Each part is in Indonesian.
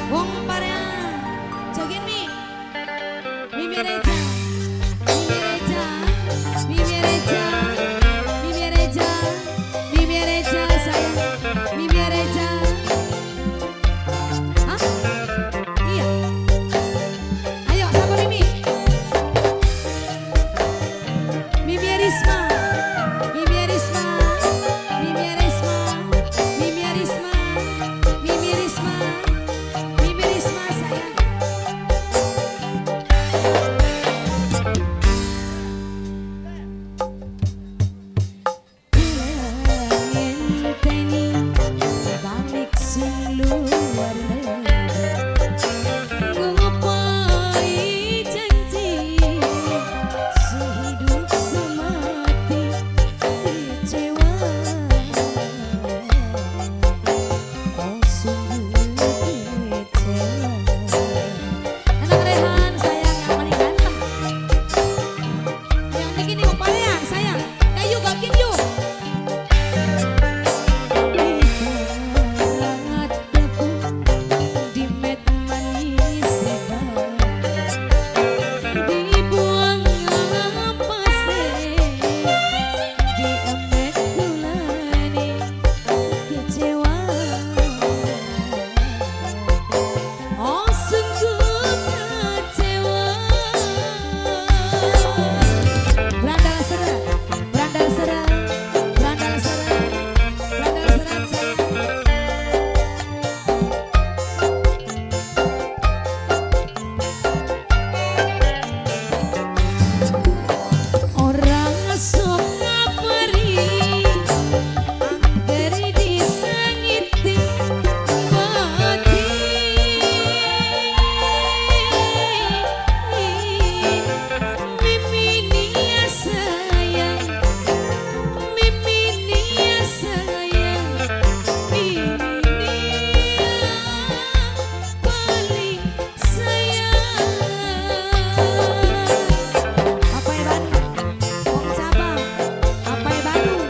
Wong Parea, jagain mi Reja, Mimi Reja, sayang, Mimi Reja. Hah? Iya. Ayo, siapa Mimi? Mimi Risma, Mimi Risma, Mimi Risma, Mimi Risma, Mimi Risma. Mimi Risma sayang. Ngenteni balik sing luar negeri, ngopai janji sehidup semati kecewa. Oh sungguh kecewa. Anak Rehan sayang yang paling ganteng. Yang bikin yuk Parea sayang. Kayu gakin yuk. Ibarat debu di met manis sebar, dibuang apa sih, diamet gulani kecewa. Oh sungguh kecewa. Berandal serat, berandal serat, berandal serat, berandal serat sayang. Orang sok ngaperi, anggere disangiti bati. Mimi nia sayang, Mimi nia sayang, Mimi nia paling sayang. Apai Bandung, Wong Cabang, Apai Bandung,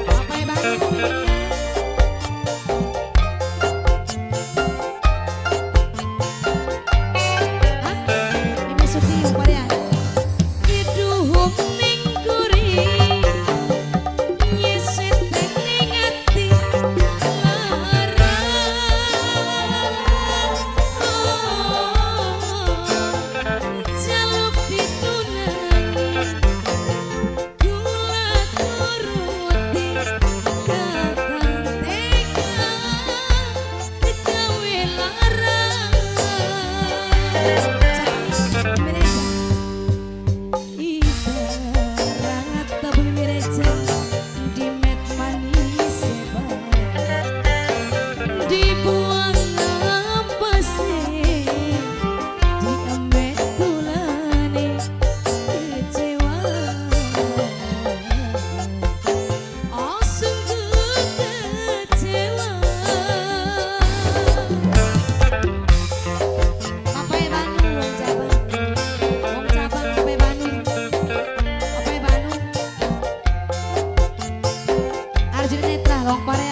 Apai Bandung Mimi nia. Hah? Mimi Suti Parea. Kiduhung ning kuring, nyeset ning ati lara. Jaluk ditunangi, kula turuti kakang tega gawe lara. Ibarat tebu Mimi Reja di met manis sebar, dibuang apa sih, diamet gulane kecewa. Oh sungguh kecewa. Apai Bandung, Wong Cabang, Wong Cabang, Apai Bandung, Apai Bandung. Arjuna Netra, Wong Parea.